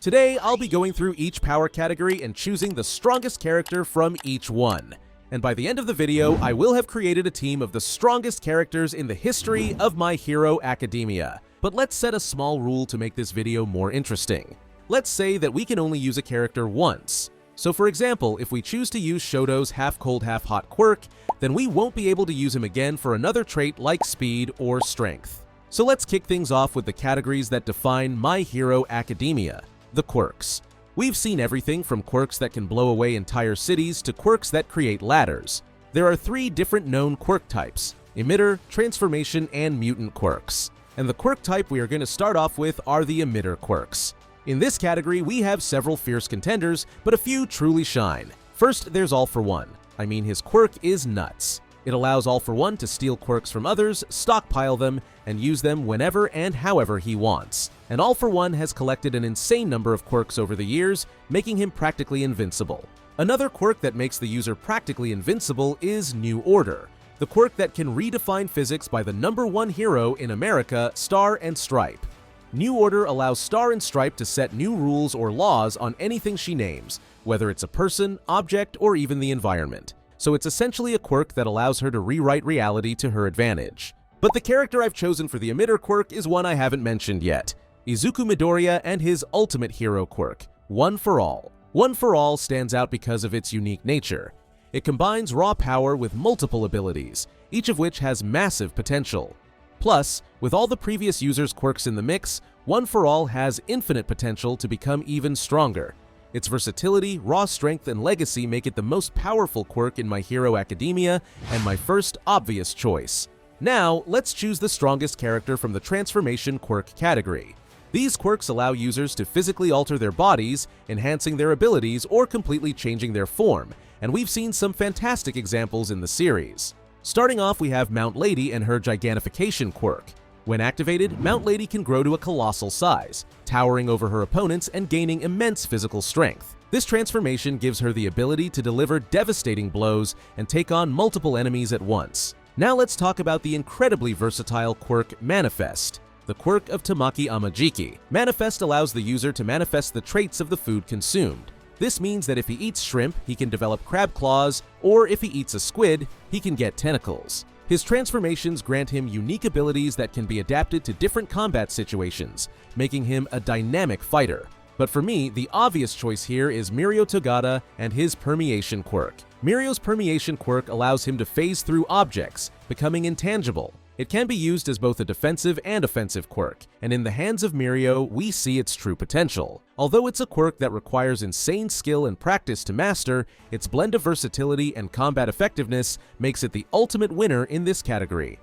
Today, I'll be going through each power category and choosing the strongest character from each one. And by the end of the video, I will have created a team of the strongest characters in the history of My Hero Academia. But let's set a small rule to make this video more interesting. Let's say that we can only use a character once. So for example, if we choose to use Shoto's half-cold, half-hot quirk, then we won't be able to use him again for another trait like speed or strength. So let's kick things off with the categories that define My Hero Academia. The quirks. We've seen everything from quirks that can blow away entire cities to quirks that create ladders. There are 3 different known quirk types: Emitter, Transformation, and Mutant quirks. And the quirk type we are going to start off with are the Emitter quirks. In this category, we have several fierce contenders, but a few truly shine. First, there's All For One. I mean, his quirk is nuts. It allows All For One to steal quirks from others, stockpile them, and use them whenever and however he wants. And All For One has collected an insane number of quirks over the years, making him practically invincible. Another quirk that makes the user practically invincible is New Order, the quirk that can redefine physics by the #1 hero in America, Star and Stripe. New Order allows Star and Stripe to set new rules or laws on anything she names, whether it's a person, object, or even the environment. So it's essentially a quirk that allows her to rewrite reality to her advantage. But the character I've chosen for the Emitter quirk is one I haven't mentioned yet: Izuku Midoriya and his ultimate hero quirk, One For All. One For All stands out because of its unique nature. It combines raw power with multiple abilities, each of which has massive potential. Plus, with all the previous users' quirks in the mix, One For All has infinite potential to become even stronger. Its versatility, raw strength, and legacy make it the most powerful quirk in My Hero Academia and my first obvious choice. Now, let's choose the strongest character from the Transformation Quirk category. These quirks allow users to physically alter their bodies, enhancing their abilities or completely changing their form, and we've seen some fantastic examples in the series. Starting off, we have Mount Lady and her Gigantification quirk. When activated, Mount Lady can grow to a colossal size, towering over her opponents and gaining immense physical strength. This transformation gives her the ability to deliver devastating blows and take on multiple enemies at once. Now let's talk about the incredibly versatile quirk Manifest, the quirk of Tamaki Amajiki. Manifest allows the user to manifest the traits of the food consumed. This means that if he eats shrimp, he can develop crab claws, or if he eats a squid, he can get tentacles. His transformations grant him unique abilities that can be adapted to different combat situations, making him a dynamic fighter. But for me, the obvious choice here is Mirko Togata and his Permeation quirk. Mirko's Permeation quirk allows him to phase through objects, becoming intangible. It can be used as both a defensive and offensive quirk, and in the hands of Mirko, we see its true potential. Although it's a quirk that requires insane skill and practice to master, its blend of versatility and combat effectiveness makes it the ultimate winner in this category.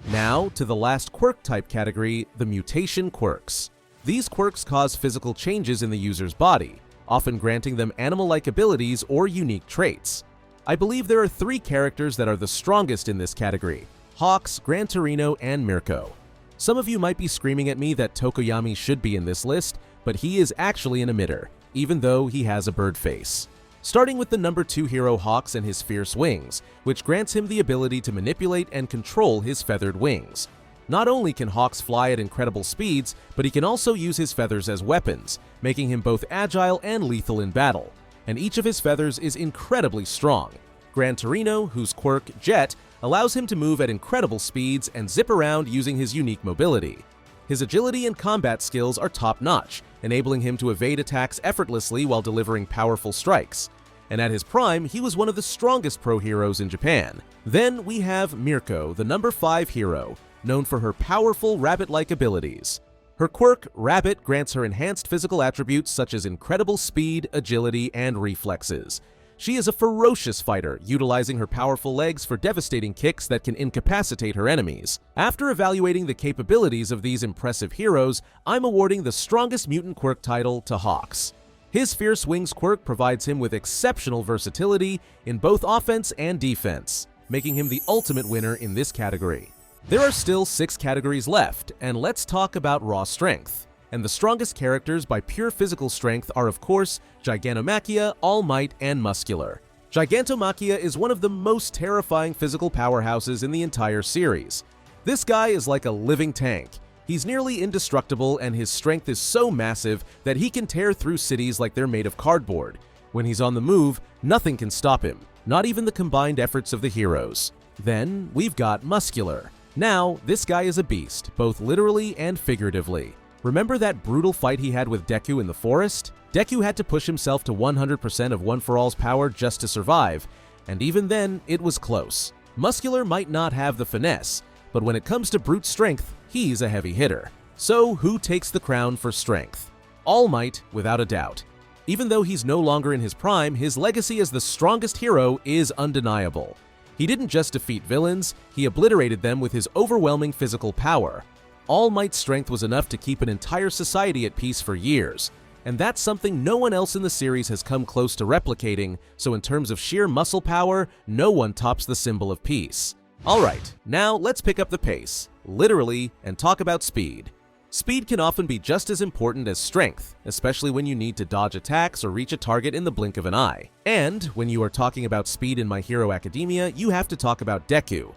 Now, to the last quirk type category, the Mutation Quirks. These quirks cause physical changes in the user's body, often granting them animal-like abilities or unique traits. I believe there are 3 characters that are the strongest in this category: Hawks, Gran Torino, and Mirko. Some of you might be screaming at me that Tokoyami should be in this list, but he is actually an emitter, even though he has a bird face. Starting with the #2 hero Hawks and his fierce wings, which grants him the ability to manipulate and control his feathered wings. Not only can Hawks fly at incredible speeds, but he can also use his feathers as weapons, making him both agile and lethal in battle. And each of his feathers is incredibly strong. Gran Torino, whose quirk, Jet, allows him to move at incredible speeds and zip around using his unique mobility. His agility and combat skills are top-notch, enabling him to evade attacks effortlessly while delivering powerful strikes. And at his prime, he was one of the strongest pro heroes in Japan. Then we have Mirko, the #5 hero, known for her powerful rabbit-like abilities. Her quirk, Rabbit, grants her enhanced physical attributes such as incredible speed, agility, and reflexes. She is a ferocious fighter, utilizing her powerful legs for devastating kicks that can incapacitate her enemies. After evaluating the capabilities of these impressive heroes, I'm awarding the strongest mutant quirk title to Hawks. His Fierce Wings quirk provides him with exceptional versatility in both offense and defense, making him the ultimate winner in this category. There are still 6 categories left, and let's talk about raw strength. And the strongest characters by pure physical strength are, of course, Gigantomachia, All Might, and Muscular. Gigantomachia is one of the most terrifying physical powerhouses in the entire series. This guy is like a living tank. He's nearly indestructible, and his strength is so massive that he can tear through cities like they're made of cardboard. When he's on the move, nothing can stop him, not even the combined efforts of the heroes. Then we've got Muscular. Now, this guy is a beast, both literally and figuratively. Remember that brutal fight he had with Deku in the forest? Deku had to push himself to 100% of One For All's power just to survive, and even then, it was close. Muscular might not have the finesse, but when it comes to brute strength, he's a heavy hitter. So who takes the crown for strength? All Might, without a doubt. Even though he's no longer in his prime, his legacy as the strongest hero is undeniable. He didn't just defeat villains, he obliterated them with his overwhelming physical power. All Might's strength was enough to keep an entire society at peace for years, and that's something no one else in the series has come close to replicating, so in terms of sheer muscle power, no one tops the symbol of peace. Alright, now let's pick up the pace, literally, and talk about speed. Speed can often be just as important as strength, especially when you need to dodge attacks or reach a target in the blink of an eye. And when you are talking about speed in My Hero Academia, you have to talk about Deku.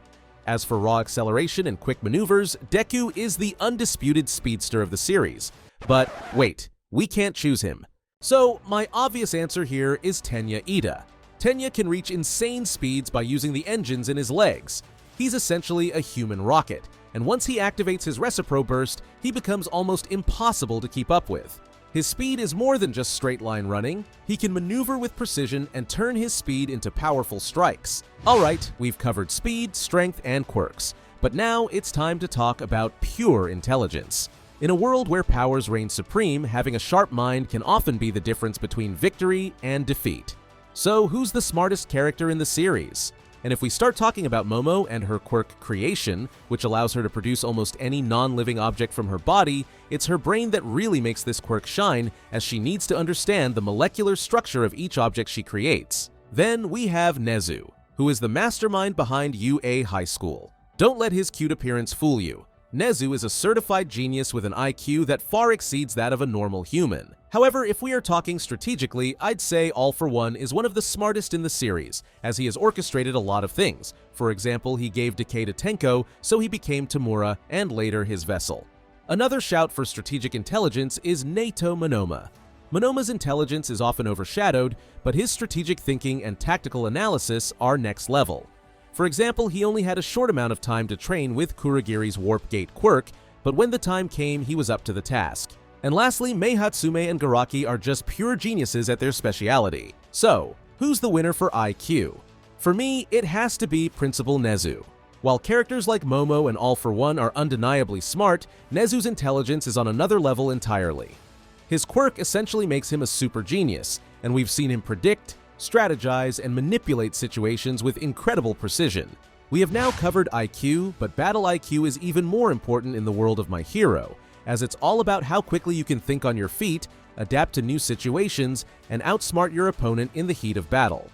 As for raw acceleration and quick maneuvers, Deku is the undisputed speedster of the series. But wait, we can't choose him. So my obvious answer here is Tenya Ida. Tenya can reach insane speeds by using the engines in his legs. He's essentially a human rocket, and once he activates his Recipro Burst, he becomes almost impossible to keep up with. His speed is more than just straight line running. He can maneuver with precision and turn his speed into powerful strikes. Alright, we've covered speed, strength, and quirks, but now it's time to talk about pure intelligence. In a world where powers reign supreme, having a sharp mind can often be the difference between victory and defeat. So who's the smartest character in the series? And if we start talking about Momo and her quirk creation, which allows her to produce almost any non-living object from her body, it's her brain that really makes this quirk shine, as she needs to understand the molecular structure of each object she creates. Then we have Nezu, who is the mastermind behind UA High School. Don't let his cute appearance fool you. Nezu is a certified genius with an IQ that far exceeds that of a normal human. However, if we are talking strategically, I'd say All For One is one of the smartest in the series, as he has orchestrated a lot of things. For example, he gave decay to Tenko, so he became Tomura, and later his vessel. Another shout for strategic intelligence is Naito Monoma. Monoma's intelligence is often overshadowed, but his strategic thinking and tactical analysis are next level. For example, he only had a short amount of time to train with Kurogiri's Warp Gate quirk, but when the time came, he was up to the task. And lastly, Mei Hatsume and Garaki are just pure geniuses at their speciality. So, who's the winner for IQ? For me, it has to be Principal Nezu. While characters like Momo and All For One are undeniably smart, Nezu's intelligence is on another level entirely. His quirk essentially makes him a super genius, and we've seen him predict, strategize, and manipulate situations with incredible precision. We have now covered IQ, but battle IQ is even more important in the world of My Hero, as it's all about how quickly you can think on your feet, adapt to new situations, and outsmart your opponent in the heat of battle.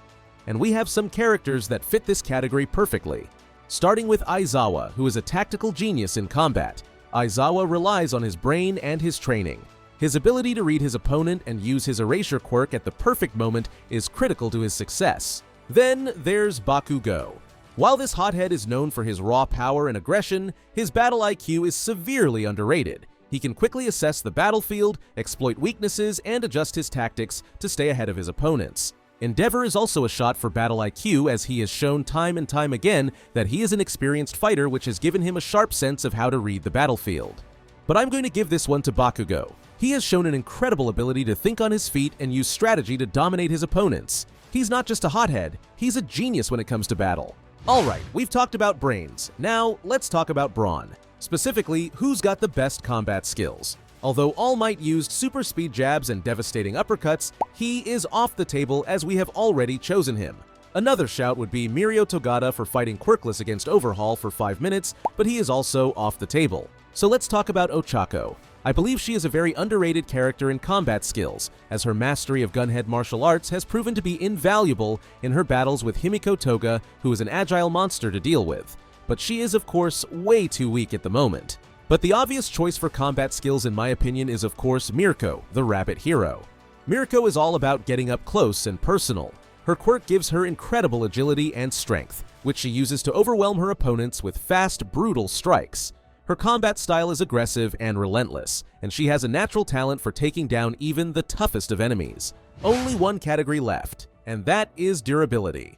And we have some characters that fit this category perfectly. Starting with Aizawa, who is a tactical genius in combat. Aizawa relies on his brain and his training. His ability to read his opponent and use his erasure quirk at the perfect moment is critical to his success. Then there's Bakugo. While this hothead is known for his raw power and aggression, his battle IQ is severely underrated. He can quickly assess the battlefield, exploit weaknesses, and adjust his tactics to stay ahead of his opponents. Endeavor is also a shot for battle IQ, as he has shown time and time again that he is an experienced fighter, which has given him a sharp sense of how to read the battlefield. But I'm going to give this one to Bakugo. He has shown an incredible ability to think on his feet and use strategy to dominate his opponents. He's not just a hothead, he's a genius when it comes to battle. Alright, we've talked about brains. Now, let's talk about brawn. Specifically, who's got the best combat skills. Although All Might used super speed jabs and devastating uppercuts, he is off the table as we have already chosen him. Another shout would be Mirio Togata for fighting quirkless against Overhaul for 5 minutes, but he is also off the table. So let's talk about Ochaco. I believe she is a very underrated character in combat skills, as her mastery of gunhead martial arts has proven to be invaluable in her battles with Himiko Toga, who is an agile monster to deal with. But she is, of course, way too weak at the moment. But the obvious choice for combat skills, in my opinion, is of course Mirko, the rabbit hero. Mirko is all about getting up close and personal. Her quirk gives her incredible agility and strength, which she uses to overwhelm her opponents with fast, brutal strikes. Her combat style is aggressive and relentless, and she has a natural talent for taking down even the toughest of enemies. Only one category left, and that is durability.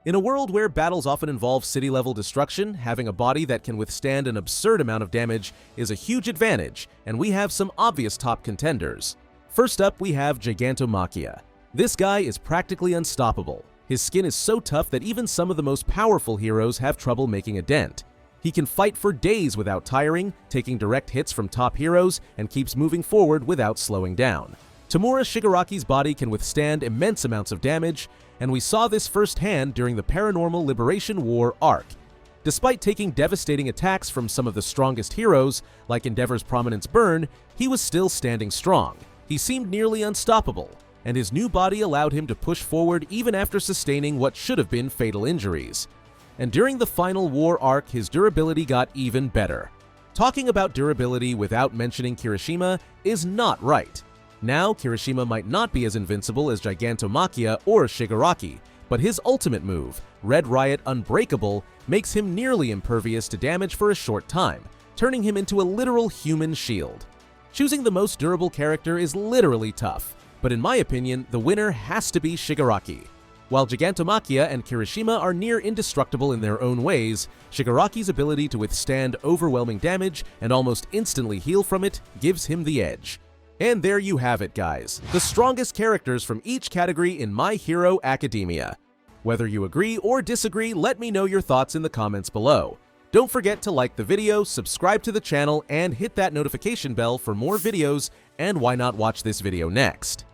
In a world where battles often involve city-level destruction, having a body that can withstand an absurd amount of damage is a huge advantage, and we have some obvious top contenders. First up, we have Gigantomachia. This guy is practically unstoppable. His skin is so tough that even some of the most powerful heroes have trouble making a dent. He can fight for days without tiring, taking direct hits from top heroes, and keeps moving forward without slowing down. Tomura Shigaraki's body can withstand immense amounts of damage, and we saw this firsthand during the Paranormal Liberation War arc. Despite taking devastating attacks from some of the strongest heroes, like Endeavor's Prominence Burn, he was still standing strong. He seemed nearly unstoppable, and his new body allowed him to push forward even after sustaining what should have been fatal injuries. And during the final war arc, his durability got even better. Talking about durability without mentioning Kirishima is not right. Now, Kirishima might not be as invincible as Gigantomachia or Shigaraki, but his ultimate move, Red Riot Unbreakable, makes him nearly impervious to damage for a short time, turning him into a literal human shield. Choosing the most durable character is literally tough, but in my opinion, the winner has to be Shigaraki. While Gigantomachia and Kirishima are near indestructible in their own ways, Shigaraki's ability to withstand overwhelming damage and almost instantly heal from it gives him the edge. And there you have it, guys. The strongest characters from each category in My Hero Academia. Whether you agree or disagree, let me know your thoughts in the comments below. Don't forget to like the video, subscribe to the channel, and hit that notification bell for more videos, and why not watch this video next?